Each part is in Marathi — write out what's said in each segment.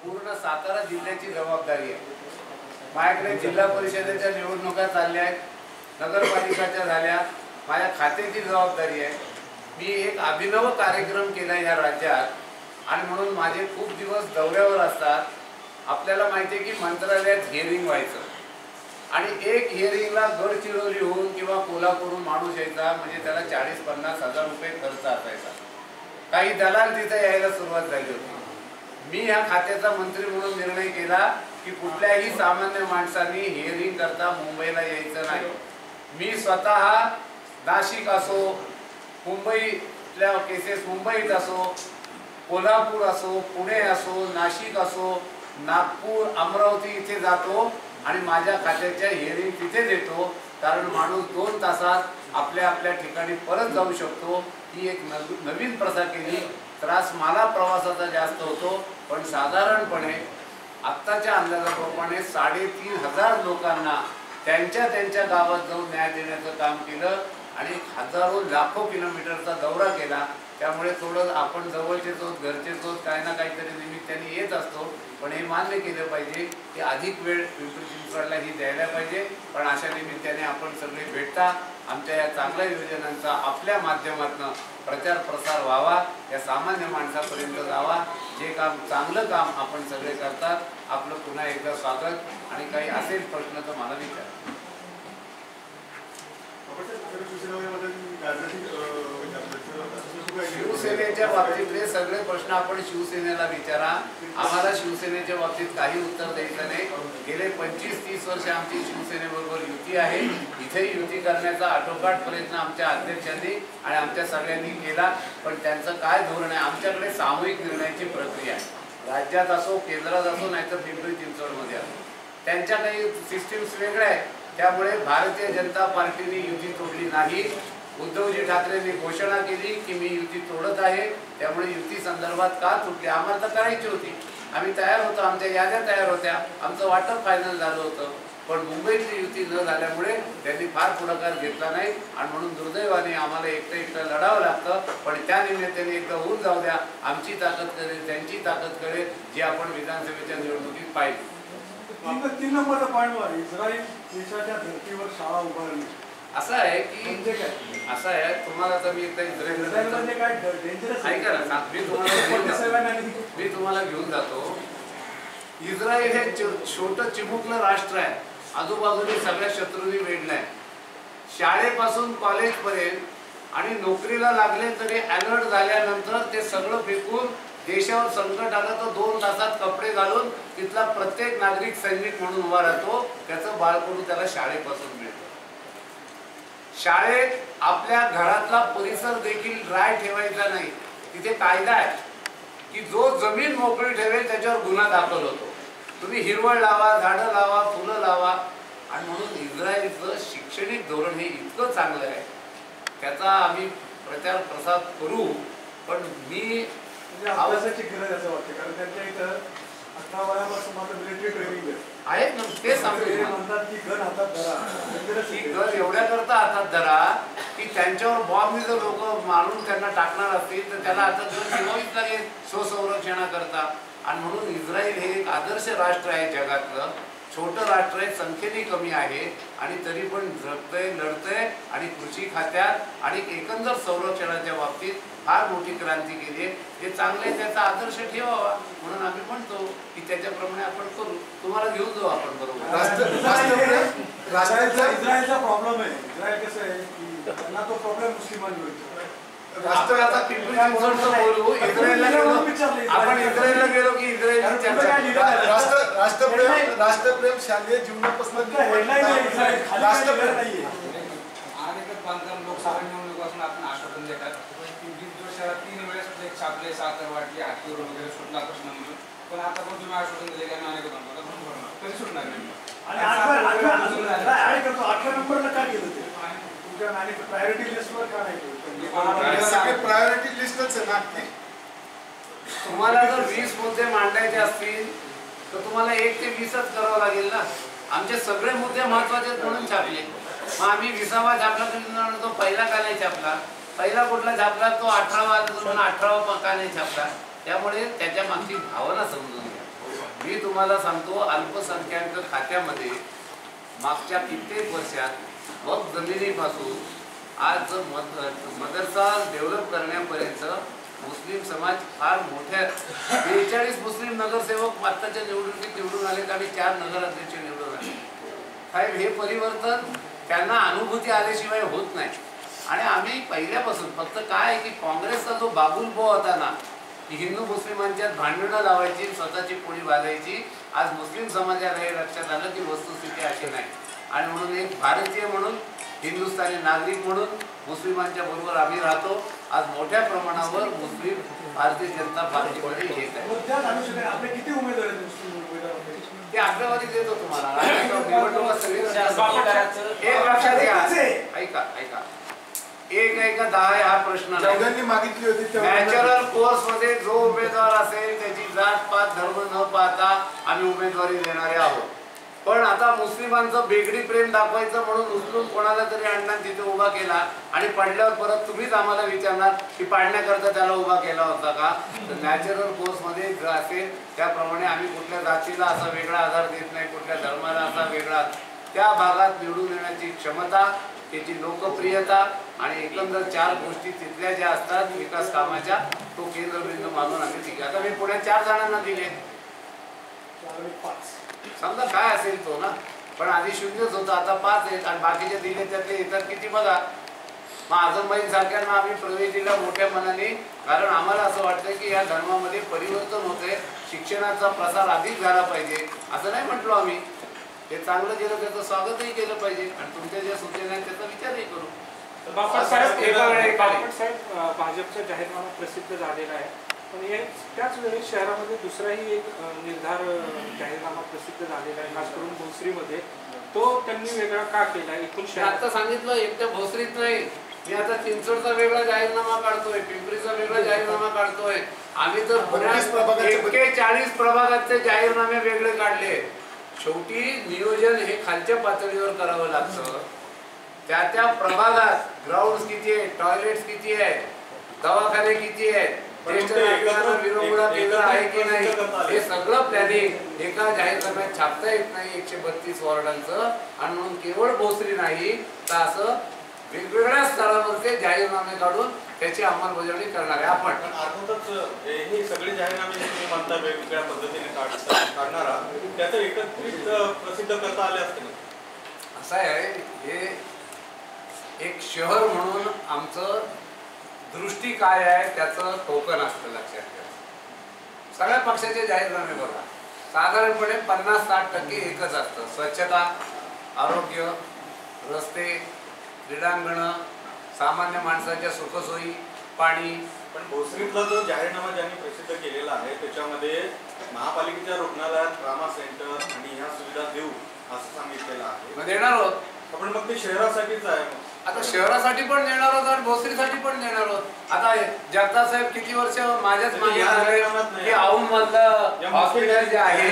पूर्ण सातारा जिल्ह्याची जबाबदारी आहे। माझ्याकडे जिल्हा परिषदेच्या निवडणुका चालल्या आहेत, नगरपालिकाच्या झाल्या, माझ्या खात्याची जबाबदारी आहे। मी एक अभिनव कार्यक्रम केला या राज्यात आणि म्हणून माझे खूप दिवस दौऱ्यावर असतात। आपल्याला माहिती आहे की मंत्रालयात हिअरिंग व्हायचं आणि एक हिअरिंगला गडचिरोलीहून किंवा कोल्हापूरहून माणूस यायचा म्हणजे त्याला 40-50 हजार रुपये खर्च असायचा। काही दलाल तिथे यायला सुरुवात झाली होती। मी ह्या खात्याचा मंत्री म्हणून निर्णय केला की कुठल्याही सामान्य माणसांनी हिअरिंग करता मुंबईला यायचं नाही। मी स्वतः नाशिक असो, मुंबईतल्या केसेस मुंबईत असो, कोल्हापूर असो, पुणे असो, नाशिक असो, नागपूर, अमरावती इथे जातो आणि माझ्या खात्याच्या हिअरिंग तिथे देतो, कारण माणूस 2 तासात आपल्या आपल्या ठिकाणी परत जाऊ शकतो। ही एक नवीन प्रथा केली। त्रास मला प्रवासाचा जास्त होतो, पण साधारणपणे आत्ताच्या अंदाजाप्रमाणे 3,500 लोकांना त्यांच्या त्यांच्या गावात जाऊन न्याय देण्याचं काम केलं आणि हजारो लाखो किलोमीटरचा दौरा केला। त्यामुळे थोडं आपण जवळचेच होत, घरचेच होत, काही ना काहीतरी निमित्ताने येत असतो, पण हे मान्य केलं पाहिजे की अधिक वेळ पिंपरी चिंचवडला ही द्यायला पाहिजे। पण अशा निमित्ताने आपण सगळे भेटता, आमच्या या चांगल्या योजनांचा आपल्या माध्यमातून प्रचार प्रसार व्हावा, या सामान्य माणसापर्यंत जावा। जे काम चांगलं काम आपण सगळे करतात, आपलं पुन्हा एकदा स्वागत। आणि काही असेल प्रश्न तर मला विचारा। शिवसेनेच्या बाबतीतले सगळे प्रश्न आपण शिवसेनेला विचारा। आम्हाला शिवसेनेच्या बाबतीत काही उत्तर द्यायचं नाही। गेले 25-30 वर्ष आमची शिवसेनेबरोबर युती आहे। इथे युती करण्याचा आटोकाट प्रयत्न आमच्या अध्यक्षांनी आणि आमच्या सगळ्यांनी केला, पण त्यांचं काय धोरण आहे? आमच्याकडे सामूहिक निर्णयाची प्रक्रिया आहे, राज्यात असो, केंद्रात असो, नाहीतर पिंपरी चिंचवडमध्ये असो। त्यांच्या काही सिस्टीम्स वेगळ्या आहेत, त्यामुळे भारतीय जनता पार्टीने युती तोडली नाही। उद्धवजी ठाकरेंनी घोषणा केली की मी युती तोडत आहे, त्यामुळे युती संदर्भात का तुटली? आम्हाला तर करायची होती, आम्ही तयार होतो, आमच्या याद्या तयार होत्या, आमचं वाटप फायनल झालं होतं, पण मुंबईतली युती न झाल्यामुळे त्यांनी फार पुढाकार घेतला नाही आणि म्हणून दुर्दैवाने आम्हाला एकटं लढावं लागतं। पण त्या निमित्ताने एकदा होऊन जाऊ द्या, आमची ताकद करेल, त्यांची ताकद करेल, जी आपण विधानसभेच्या निवडणुकीत पाहिली। 3 नंबरचा पॉईंटवर इस्रायल देशाच्या धर्तीवर शाळा उभारली असं आहे की असं आहे, तुम्हाला तर मी एकदा ऐका ना, मी तुम्हाला घेऊन जातो। इस्रायल हे छोटं चिमुकलं राष्ट्र आहे, आजूबाजूने सगळ्या शत्रूंनी वेढलाय। शाळेपासून कॉलेजपर्यंत आणि नोकरीला लागले तरी अलर्ट झाल्यानंतर ते सगळं फेकून देशावर संकट आलं तर 2 तासात कपडे घालून तिथला प्रत्येक नागरिक सैनिक म्हणून उभा राहतो। त्याचं बाळकडू त्याला शाळेपासून मिळतं। शाळेत आपल्या घरातला परिसर देखील ड्राय ठेवायचा नाही। तिथे कायदा आहे की जो जमीन मोकळी ठेवेल त्याच्यावर गुन्हा दाखल होतो। तुम्ही हिरवळ लावा, झाडं लावा, फुलं लावा। आणि म्हणून इस्रायलचं शैक्षणिक धोरण हे इतकं चांगलं आहे, त्याचा आम्ही प्रचार प्रसार करू। पण मी अभ्यासाची गरज असं वाटतं, कारण त्यांच्या इथं 18 वयापासून माझं मिलिटरी ट्रेनिंग आहे ना, ते म्हणतात की गन हातात धरा, की गन एवढ्या करता हातात धरा की त्यांच्यावर बॉम्ब जर लोक मारून त्यांना टाकणार असतील तर त्याला आता गन ठेवावीच लागेल स्वसंरक्षणाकरता। आणि म्हणून इस्रायल हे एक आदर्श राष्ट्र आहे जगातलं, छोटं राष्ट्र आहे, संख्येने कमी आहे आणि तरी पण जगतंय, लढतंय आणि कृषी खात्यात आणि एकंदर संरक्षणाच्या बाबतीत फार मोठी क्रांती केली आहे। जे चांगले त्याचा आदर्श ठेवावा म्हणून आम्ही म्हणतो की त्याच्याप्रमाणे आपण करू। तुम्हाला घेऊन जाऊ आपण बरोबर। इस्रायलचा प्रॉब्लेम आहे, इस्रायल कसं आहे की त्यांना तो प्रॉब्लेम मुस्लिमांवर आपण आता पिंपरी चिंचवडचं बोलू। इस्रायलला गेलो, आपण इस्रायलला गेलो की इस्रायलची चर्चा। राष्ट्रप्रेम शालेय जीवनापासून बांधकाम लोकसभा निवडणुकीपासून आपण आश्वासन देतात की 20 वर्षाला 3 वेळेस छापले, साखर वाटली, हातीवर वगैरे सुटला प्रश्न म्हणून, पण आता पण तुम्ही आश्वासन दिले की अनेक कधी सुटणार नाही। आणि 18 नंबरला काय केलं ते तुमच्या प्रायोरिटी लिस्टवर का नाही? सगळे प्रायोरिटी लिस्टच आहे ना। तुम्हाला जर 20 मुद्दे मांडायचे असतील तर तुम्हाला 1 ते 20च करावं लागेल ना। आमचे सगळे मुद्दे महत्वाचे म्हणून छापले, मग आम्ही 20वा छापला तो पहिला का नाही छापला? पहिला कुठला छापला तो 18वा, 18वा का नाही छापला? त्यामुळे त्याच्या मागची भावना समजून घ्या। तुम्हाला सांगतो, अल्पसंख्याक खात्यामध्ये मागच्या कित्येक वर्षात वक्फ जमिनीपासून आज मदरसा डेव्हलप करण्यापर्यंत मुस्लिम समाज फार मोठ्या 42 मुस्लिम नगरसेवक आत्ताच्या निवडणुकीत निवडून आलेत आणि 4 नगराध्यक्ष निवडून आले. साहेब, हे परिवर्तन त्यांना अनुभूती आल्याशिवाय होत नाही. आणि आम्ही पहिल्यापासून फक्त काय आहे की काँग्रेसचा जो बाबुलबो होता ना, की हिंदू मुस्लिमांच्यात भांडणं लावायची, स्वतःची पोळी बांधायची, आज मुस्लिम समाजाला हे लक्षात आलं की वस्तुस्थिती अशी नाही. आणि म्हणून एक भारतीय म्हणून, हिंदुस्थानी नागरिक म्हणून मुस्लिमांच्या बरोबर आम्ही राहतो. आज मोठ्या प्रमाणावर मुस्लिम भारतीय जनता पार्टीमध्ये येत आहे. आपले किती उमेदवार आहेत मुस्लिम उमेदवार? ते आकडेवारी देतो तुम्हाला. निवडणुका सगळी एक लक्षात घ्या. ऐका ऐका, 1 का 10 हा प्रश्न नाही. चौघांनी मागितली होती नॅचरल कोर्स मध्ये जो उमेदवार असेल त्याची जात पात धर्म न पाहता आम्ही उमेदवारी देणारे आहोत. पण आता मुस्लिमांचं बेगडी प्रेम दाखवायचं म्हणून उचलून कोणाला तरी अण्णांनी तिथे उभा केला आणि पडल्यावर परत तुम्हीच आम्हाला विचारणार की पाडण्याकरता त्याला उभा केला होता का. तर नॅचरल कोर्स मध्ये असेल त्याप्रमाणे आम्ही कुठल्या जातीला असा वेगळा आधार देत नाही, कुठल्या धर्माला असा वेगळा. त्या भागात निवडून येण्याची क्षमता, त्याची लोकप्रियता आणि एकंदर 4 गोष्टी तिथल्या ज्या असतात विकास कामाच्या, तो केंद्रबिंदू मानून आम्ही दिले. आता मी पुण्यात 4 जणांना दिले, समजा काय असेल तो ना, पण आधी 0च होतं, आता 5 आहेत आणि बाकीचे दिले त्यातले येतात किती बघा. मग आझमबाई सारख्यांना आम्ही प्रवेश दिला मोठ्या मनाने, कारण आम्हाला असं वाटतं की या धर्मामध्ये परिवर्तन होतंय, शिक्षणाचा प्रसार अधिक झाला पाहिजे. असं नाही म्हटलो आम्ही, ते चांगलं केलं त्याचं स्वागतही केलं पाहिजे आणि तुमच्या ज्या सूचना आहेत त्याचा विचारही करू. बापट साहेब, भाजपचा जाहीरनामा प्रसिद्ध झालेला आहे, पण त्याच वेळी शहरामध्ये दुसराही एक निर्धार जाहीरनामा प्रसिद्ध झालेला आहे, खास करून भोसरीमध्ये. तो त्यांनी वेगळा का केला? एकूण आता सांगितलं, एकट्या भोसरीत नाही, मी आता चिंचवडचा वेगळा जाहीरनामा काढतोय, पिंपरीचा वेगळा जाहीरनामा काढतोय. आम्ही तर 41 प्रभागाचे जाहीरनामे वेगळे काढले. शेवटी नियोजन हे खालच्या पातळीवर करावं लागतं. त्या प्रभागात ग्राउंड किती आहे, टॉयलेट्स किती आहेत, दवाखाने किती आहेत, ज्येष्ठ नागरिकांना विरंगुळा केंद्र आहे की नाही, हे सगळं प्लॅनिंग एका जाहीरनाम्यात छापता येत नाही 132 वॉर्डांचं. आणि म्हणून केवळ भोसरी नाही तर असं वेगवेगळ्या स्तरावरचे जाहीरनामे काढून त्याची अंमलबजावणी करणार आहे आपण. अर्थातच हे सगळे जाहीरनामे तुम्ही म्हणता वेगवेगळ्या पद्धतीने काढणारा, त्याचं एकत्रित प्रसिद्ध करता आले असते ना. असं आहे, हे एक शहर म्हणून आमचं दृष्टी काय आहे त्याचं टोकन असतं, लक्षात ठेवा. सगळ्या पक्षाचे जाहीरनामे बघा, साधारणपणे 50-60% एकच असतं. स्वच्छता, आरोग्य, रस्ते, क्रीडांगणं, सामान्य माणसाच्या सुखसोयी, पाणी. पण भोसरीतला जो जाहीरनामा ज्यांनी प्रसिद्ध केलेला आहे त्याच्यामध्ये महापालिकेच्या रुग्णालयात ट्रामा सेंटर आणि ह्या सुविधा देऊ असं सांगितलेलं आहे. मग देणार आहोत आपण मग ते शहरासाठीच आहे. आता शहरासाठी पण देणार आहोत आणि भोसरीसाठी पण देणार आहोत. आता जगताप साहेब किती वर्ष माझ्याच मागे झाले की औंध मधलं हॉस्पिटल जे आहे,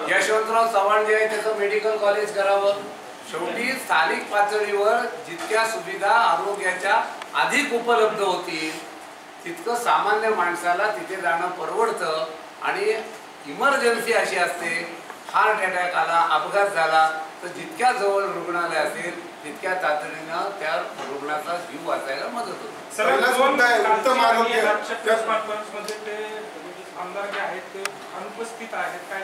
यशवंतराव चव्हाण जे आहे त्याचं मेडिकल कॉलेज करावं. शेवटी स्थानिक पातळीवर जितक्या सुविधा आरोग्याच्या अधिक उपलब्ध होतील तितकं सामान्य माणसाला तिथे जाणं परवडतं. आणि इमर्जन्सी अशी असते, हार्ट अटॅक आला, अपघात झाला तर जितक्या जवळ रुग्णालय असेल तितक्या तातडीनं त्या रुग्णाचा जीव वाचायला मदत होते. उत्तम आरोग्य आमदार जे आहेत ते अनुपस्थित आहेत, काय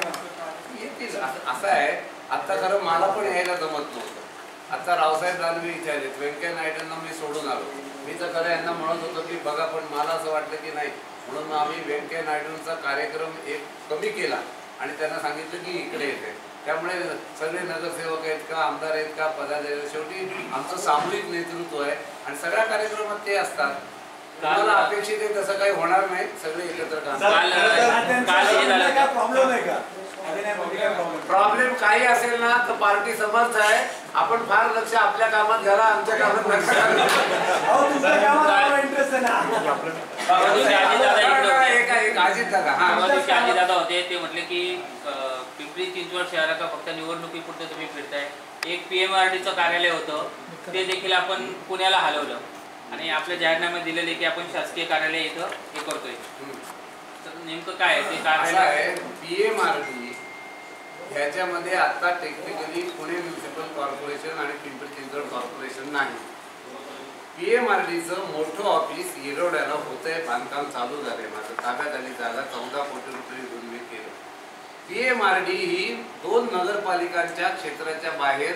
येतील असं आहे. आता खरं मला पण यायला जमत नव्हतं. आता रावसाहेब दानवे इथे आलेत, व्यंकय्या नायडूंना मी सोडून आलो. मी तर खरं यांना म्हणत होतो की बघा, पण मला असं वाटलं की नाही, म्हणून आम्ही व्यंकय्या नायडूंचा कार्यक्रम एक कमी केला आणि त्यांना सांगितलं की इकडे येते. त्यामुळे सगळे नगरसेवक आहेत का, आमदार आहेत का, पदाधिकारी, शेवटी आमचं सामूहिक नेतृत्व आहे आणि सगळ्या कार्यक्रमात ते असतात. तुम्हाला अपेक्षित आहे तसं काही होणार नाही, सगळे एकत्र काम. प्रॉब्लेम काही असेल ना तर पार्टी समर्थ आहे. आपण फार लक्ष आपल्या कामात घाला, आमच्या कामात लक्ष दादा होते ते म्हटले की पिंपरी चिंचवड शहराचा फक्त निवडणुकीपुरतं तुम्ही फिरताय. एक PMRDचं कार्यालय होतं ते देखील आपण पुण्याला हलवलं आणि आपल्या जाहीरनाम्यात दिलेले की आपण शासकीय कार्यालय इथं हे करतोय. तर नेमकं काय आहे ते कार्यालय? PMRD ह्याच्यामध्ये आता टेक्निकली पुणे म्युनिसिपल कॉर्पोरेशन आणि पिंपरी चिंचवड कॉर्पोरेशन नाही. PMRDचं मोठं ऑफिस येरवड्याला होतंय, बांधकाम चालू झालंय, माझं ताब्यात आली जागा 14 कोटी रुपये घेऊन मी केलं. PMRD ही 2 नगरपालिकांच्या क्षेत्राच्या बाहेर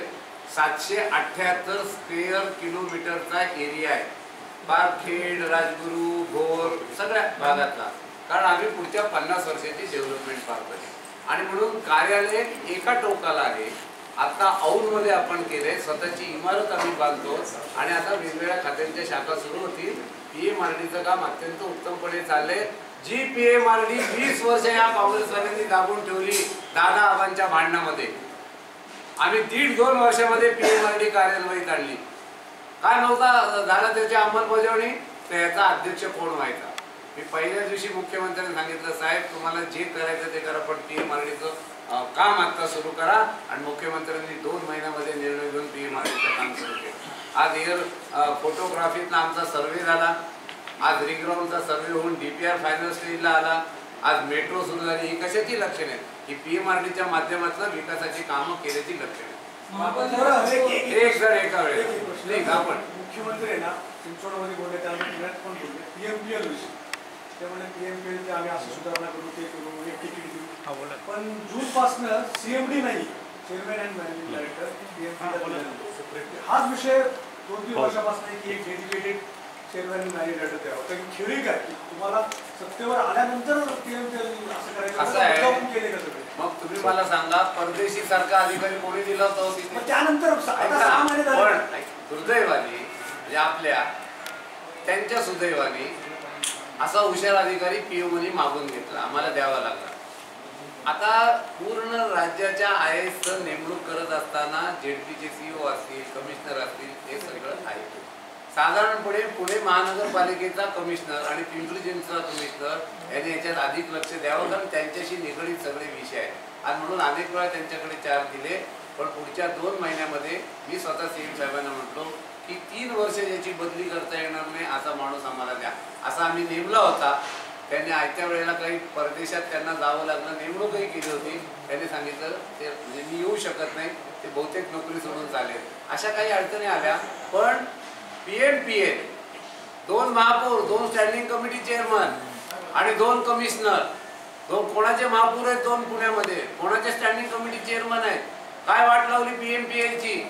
778 स्क्वेअर किलोमीटरचा एरिया आहे. बारखेड, राजगुरू, भोर सगळ्या भागातला. कारण आम्ही पुढच्या 50 वर्षाची डेव्हलपमेंट पाहतोय आणि म्हणून कार्यालय एका टोकाला आहे. आता औंधमध्ये आपण केले, स्वतःची इमारत आम्ही बांधतो आणि आता वेगवेगळ्या खात्यांच्या शाखा सुरू होतील. PMRDचं काम अत्यंत उत्तमपणे चाललंय. जी PMRD 20 वर्ष या काँग्रेसवाल्यांनी दाबून ठेवली दादा आबांच्या भांडणामध्ये, आम्ही 1.5-2 वर्षामध्ये PMRD कार्यान्वयीत आणली. काय नव्हता झाला त्याची अंमलबजावणी, तर याचा अध्यक्ष कोण व्हायचा. मी पहिल्या दिवशी मुख्यमंत्र्यांनी सांगितलं, साहेब तुम्हाला जे करायचं ते करा, पण PMRDचं काम आता सुरू करा. आणि मुख्यमंत्र्यांनी 2 महिन्यामध्ये निर्णय घेऊन PMRDचं काम सुरू केलं. आज एअर फोटोग्राफीतला आमचा सर्व्हे झाला, आज रिंगराऊंडचा सर्व्हे होऊन DPR फायनल स्टेजला आला, आज मेट्रो सुरू झाली. ही कशाची लक्षणे आहेत? ही PMRDच्या माध्यमातून विकासाची कामं केल्याची लक्षणे. एक जण एका वेळेस आपण मुख्यमंत्री आहे ना, चिंचवडमध्ये बोलले, त्यानंतर पुण्यात पण बोलले PMPL विषयी. त्यामुळे PMPL आम्ही असं सुधारणा करू, ते करू, एक तिकीट देऊ. पण जूनपासून CMD नाही, chairman and managing director PMPL. हाच विषय 2-3 वर्षापासून की एक dedicated chairman and managing director द्यावं. कारण खेळी काय की तुम्हाला सत्तेवर आल्यानंतर PMPL असं करायचं केले का सगळे? मग तुम्ही मला सांगा, परदेशी सारखा अधिकारी कोणी दिला होता? त्यानंतर दुर्दैवाने म्हणजे आपल्या त्यांच्या सुदैवाने असा हुशार अधिकारी PO मागून घेतला, आम्हाला द्यावा लागला. आता पूर्ण राज्याच्या IAS नेमणूक करत असताना ZPचे CEO असतील, कमिशनर असतील, हे सगळं आहे. साधारणपणे पुणे महानगरपालिकेचा कमिशनर आणि पिंपरी चिंचवडचा कमिशनर यांनी याच्यात अधिक लक्ष द्यावं, कारण त्यांच्याशी निगडीत सगळे विषय आहेत. आणि म्हणून अनेक वेळा त्यांच्याकडे चार्ज दिले. पण पुढच्या 2 महिन्यामध्ये मी स्वतः CM साहेबांना म्हटलो की 3 वर्ष याची बदली करता येणार नाही, असा माणूस आम्हाला द्या. असा आम्ही नेमला होता. त्यांनी आयत्या वेळेला काही परदेशात त्यांना जावं लागलं, नेमणूकही केली होती. त्यांनी सांगितलं ते म्हणजे मी येऊ शकत नाही, ते बहुतेक नोकरी सोडून चालेल. अशा काही अडचणी आल्या. पण PMPL 2 महापौर, 2 स्टँडिंग कमिटी चेअरमन आणि 2 कमिशनर, 2 कोणाचे महापौर आहेत, 2 पुण्यामध्ये, कोणाचे स्टँडिंग कमिटी चेअरमन आहेत. काय वाट लावली PMPLची?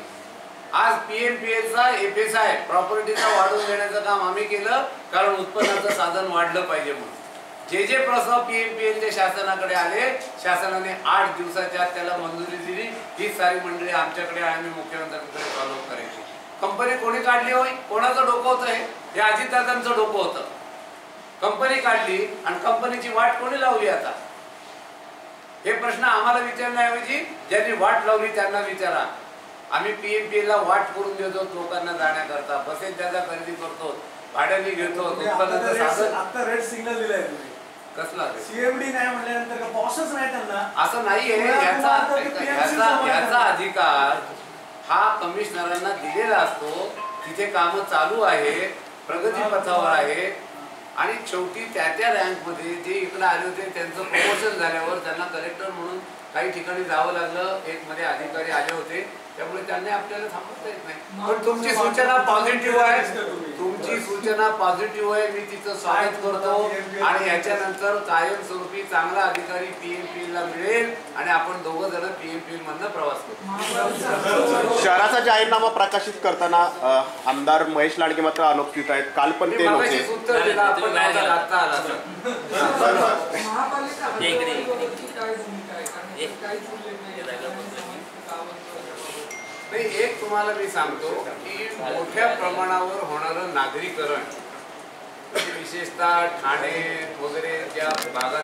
आज PMPLचा FSI प्रॉपर्टीचा वाढवून देण्याचं काम आम्ही केलं, कारण उत्पन्नाचं साधन वाढलं पाहिजे म्हणून. जे प्रस्ताव PMPLच्या शासनाकडे आले, शासनाने 8 दिवसाच्या आत त्याला मंजुरी दिली. ही सारी मंडळी आमच्याकडे आम्ही मुख्यमंत्र्यांकडे फॉलो करायची. कंपनी कोणी काढली होय? कोणाचं डोकं होतं हे अजितदादांचं डोकं होतं. कंपनी काढली आणि कंपनीची वाट कोणी लावली? आता हे प्रश्न आम्हाला विचारण्याऐवजी ज्यांनी वाट लावली त्यांना विचारा. आम्ही PMPLला वाट करून देतो लोकांना जाण्याकरता, बसेस ज्यादा खरेदी करतो, भाड्याने घेतो, उत्पन्नाचं साधन. आता रेड सिग्नल दिलाय तुम्ही, कसला CMD नाही म्हटल्यानंतर बॉसच नाही त्यांना. असं नाहीये. याचा अधिकार हा कमिशनरांना दिलेला असतो. तिथे कामं चालू आहे, प्रगती पथावर आहे. आणि शेवटी त्या रँकमध्ये जे इकडे आले होते त्यांचं प्रमोशन झाल्यावर त्यांना कलेक्टर म्हणून काही ठिकाणी जावं लागलं. एक मध्ये अधिकारी आले होते, त्यामुळे त्यांनी आपल्याला थांबवता येत नाही. पण तुमची सूचना पॉझिटिव्ह आहे, तुमची सूचना पॉझिटिव्ह आहे. मी तिचं स्वागत करतो. आणि याच्यानंतर कायमस्वरूपी चांगला अधिकारी PMPLला मिळेल आणि आपण दोघं जण PMPL मधनं प्रवास करू. शहराचा जाहीरनामा प्रकाशित करताना आमदार महेश लाडके मात्र अनुपस्थित आहेत. काल पण ते नव्हते. उत्तर दिलं आपण लागता आला. नाही, एक तुम्हाला मी सांगतो की मोठ्या प्रमाणावर होणारं नागरीकरण, विशेषतः ठाणे वगैरे ज्या भागात